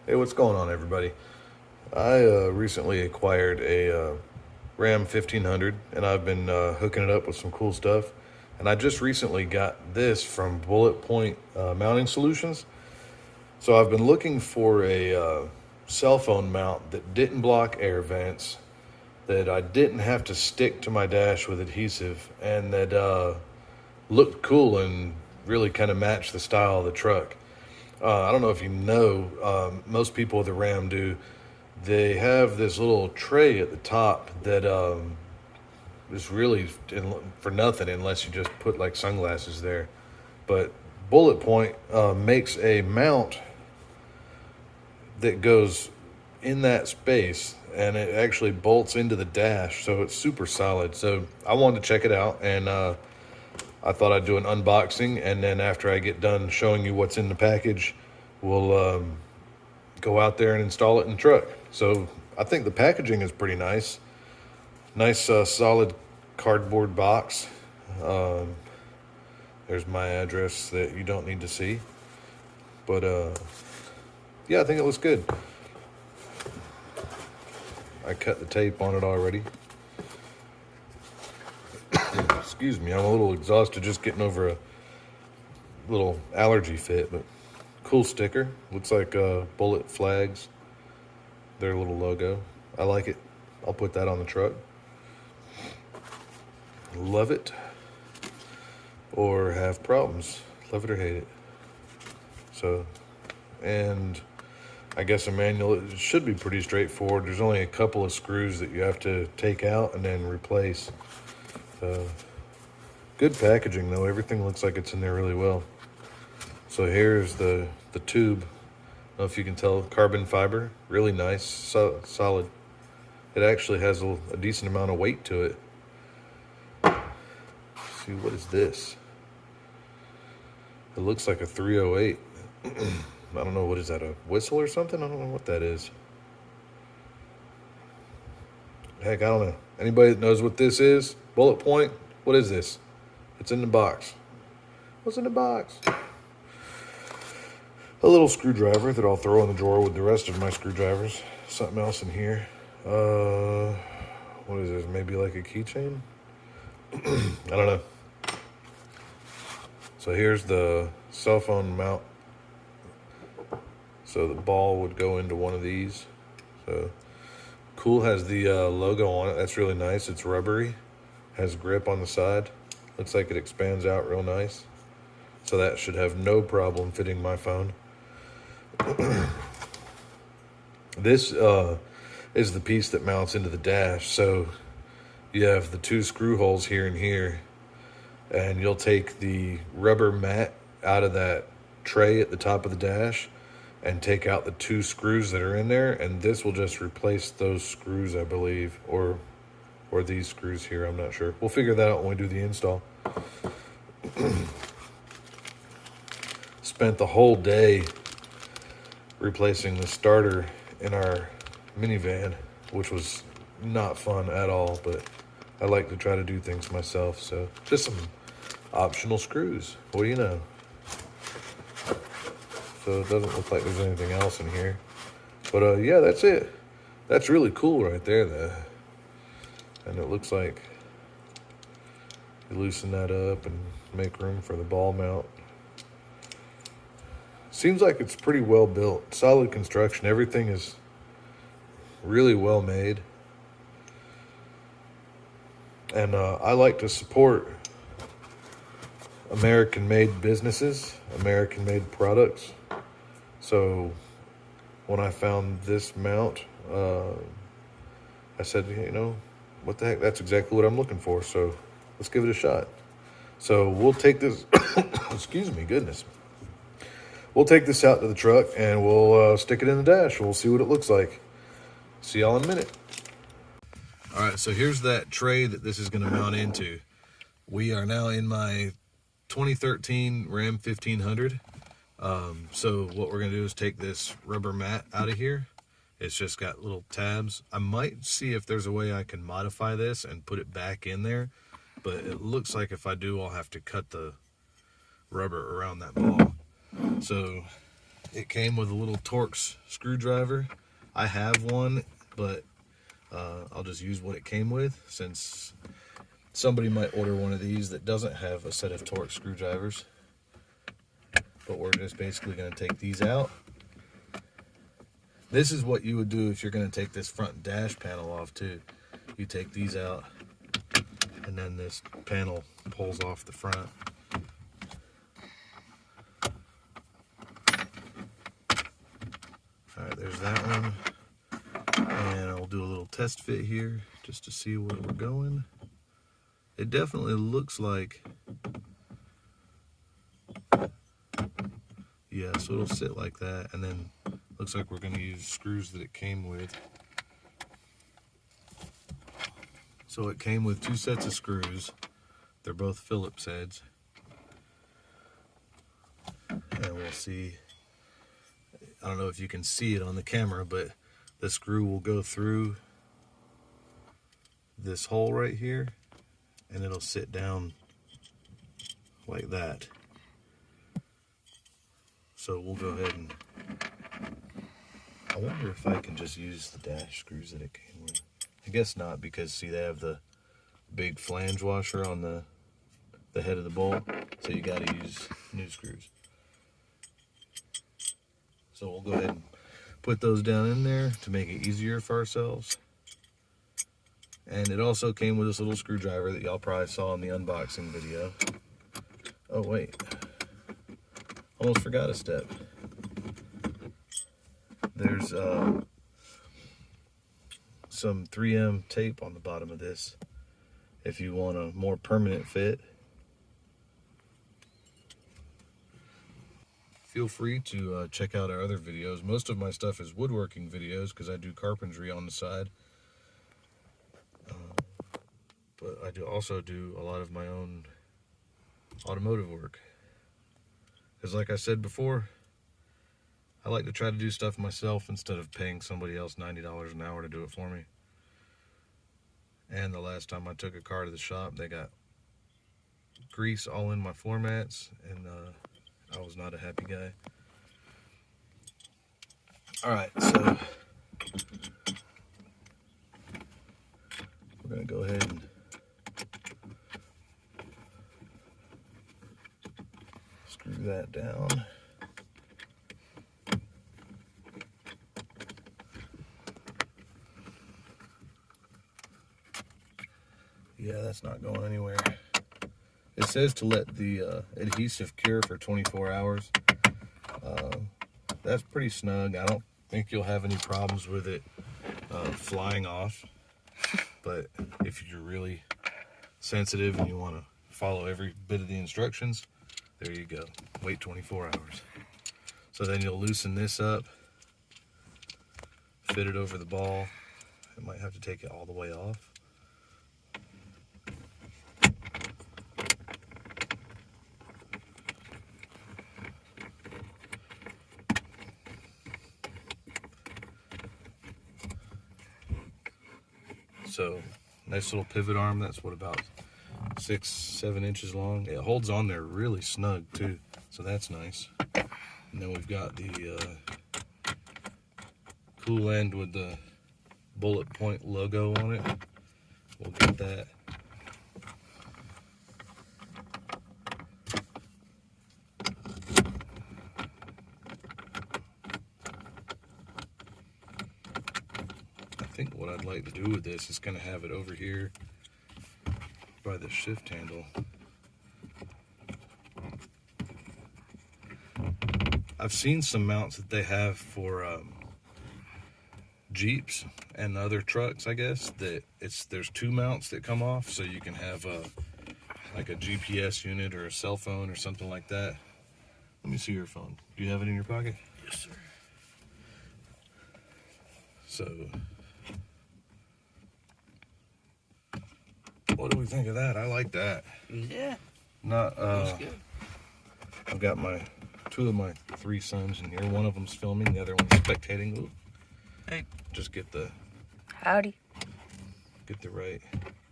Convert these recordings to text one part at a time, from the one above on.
Hey, what's going on, everybody? I recently acquired a Ram 1500, and I've been hooking it up with some cool stuff. And I just recently got this from Bulletpoint Mounting Solutions. So I've been looking for a cell phone mount that didn't block air vents, that I didn't have to stick to my dash with adhesive, and that looked cool and really kind of matched the style of the truck. I don't know if you know, most people with the Ram do. They have this little tray at the top that is really for nothing unless you just put like sunglasses there. But Bullet Point makes a mount that goes in that space and it actually bolts into the dash, so it's super solid. So I wanted to check it out, and I thought I'd do an unboxing, and then after I get done showing you what's in the package, we'll go out there and install it in the truck. So I think the packaging is pretty nice. Nice solid cardboard box. There's my address that you don't need to see. But yeah, I think it looks good. I cut the tape on it already. Excuse me, I'm a little exhausted just getting over a little allergy fit, but cool sticker. Looks like bullet flags, their little logo. I like it. I'll put that on the truck. Love it or have problems. Love it or hate it. So, and I guess a manual, it should be pretty straightforward. There's only a couple of screws that you have to take out and then replace. Good packaging though. Everything looks like it's in there really well. So here's the tube. I don't know if you can tell, carbon fiber, really nice, solid. It actually has a decent amount of weight to it. Let's see, what is this? It looks like a 308. I don't know, what is that, a whistle or something? I don't know what that is. Heck, I don't know. Anybody that knows what this is? Bullet Point? What is this? It's in the box. What's in the box? A little screwdriver that I'll throw in the drawer with the rest of my screwdrivers. Something else in here. What is this? Maybe like a keychain? I don't know. So here's the cell phone mount. So the ball would go into one of these. So cool, has the logo on it. That's really nice. It's rubbery. Has grip on the side. Looks like it expands out real nice. So that should have no problem fitting my phone. This is the piece that mounts into the dash. So you have the two screw holes here and here, and you'll take the rubber mat out of that tray at the top of the dash and take out the two screws that are in there, and this will just replace those screws, I believe, or these screws here, I'm not sure. We'll figure that out when we do the install. Spent the whole day replacing the starter in our minivan, which was not fun at all, but I like to try to do things myself, so just some optional screws. What do you know? So it doesn't look like there's anything else in here. But yeah, that's it. That's really cool right there, though. And it looks like you loosen that up and make room for the ball mount. Seems like it's pretty well built. Solid construction. Everything is really well made. And I like to support American-made businesses, American-made products. So when I found this mount, I said, you know, what the heck, that's exactly what I'm looking for. So let's give it a shot. So we'll take this, excuse me, goodness. We'll take this out to the truck and we'll stick it in the dash. We'll see what it looks like. See y'all in a minute. All right, so here's that tray that this is going to mount into. We are now in my 2013 Ram 1500. So what we're going to do is take this rubber mat out of here. It's just got little tabs. I might see if there's a way I can modify this and put it back in there, but it looks like if I do, I'll have to cut the rubber around that ball. So it came with a little Torx screwdriver. I have one, but I'll just use what it came with, since somebody might order one of these that doesn't have a set of Torx screwdrivers. But we're just basically going to take these out. This is what you would do if you're going to take this front dash panel off too. You take these out, and then this panel pulls off the front. Alright, there's that one. And I'll do a little test fit here just to see where we're going. It definitely looks like, yeah, so it'll sit like that, and then looks like we're going to use screws that it came with. So it came with 2 sets of screws. They're both Phillips heads. And we'll see, I don't know if you can see it on the camera, but the screw will go through this hole right here, and it'll sit down like that. So we'll go ahead and, I wonder if I can just use the dash screws that it came with. I guess not, because see, they have the big flange washer on the head of the bolt, so you got to use new screws. So we'll go ahead and put those down in there to make it easier for ourselves. And it also came with this little screwdriver that y'all probably saw in the unboxing video. Oh wait, almost forgot a step. There's some 3M tape on the bottom of this if you want a more permanent fit. Feel free to check out our other videos. Most of my stuff is woodworking videos because I do carpentry on the side. But I also do a lot of my own automotive work. Because like I said before, I like to try to do stuff myself instead of paying somebody else $90 an hour to do it for me. And the last time I took a car to the shop, they got grease all in my floor mats, and I was not a happy guy. Alright, so we're going to go ahead and screw that down. Yeah, that's not going anywhere. It says to let the adhesive cure for 24 hours. That's pretty snug. I don't think you'll have any problems with it flying off. But if you're really sensitive and you want to follow every bit of the instructions, there you go. Wait 24 hours. So then you'll loosen this up, fit it over the ball. I might have to take it all the way off. So, nice little pivot arm. That's what, about 6-7 inches long. It holds on there really snug too, so that's nice. And then we've got the cool end with the Bulletpoint logo on it. We'll get that. I think what I'd like to do with this is kind of have it over here by the shift handle. I've seen some mounts that they have for Jeeps and other trucks, I guess, that there's 2 mounts that come off, so you can have like a GPS unit or a cell phone or something like that. Let me see your phone. Do you have it in your pocket? Yes, sir. So, what do we think of that? I like that. Yeah. Not That's good. I've got 2 of my 3 sons in here. One of them's filming, the other one's spectating. Ooh. Hey. Just get the Howdy. right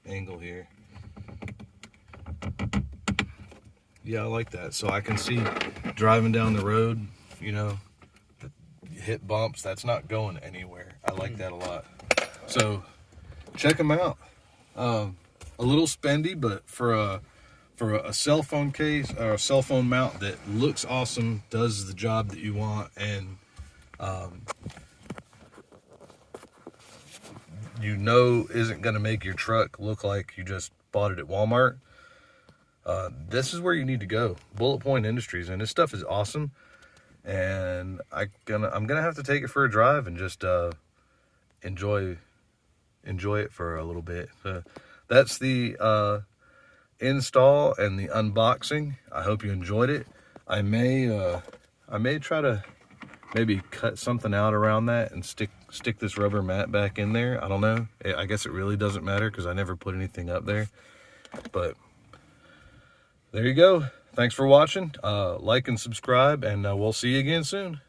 angle here. Yeah, I like that. So I can see driving down the road, you know, hit bumps. That's not going anywhere. I like that a lot. So check them out. A little spendy, but for a cell phone case or a cell phone mount that looks awesome, does the job that you want, and you know isn't going to make your truck look like you just bought it at Walmart. This is where you need to go. Bulletpoint Industries, and this stuff is awesome. And I'm gonna have to take it for a drive and just enjoy it for a little bit. That's the install and the unboxing. I hope you enjoyed it. I may try to maybe cut something out around that and stick this rubber mat back in there. I don't know. I guess it really doesn't matter because I never put anything up there. But there you go. Thanks for watching. Like and subscribe, and we'll see you again soon.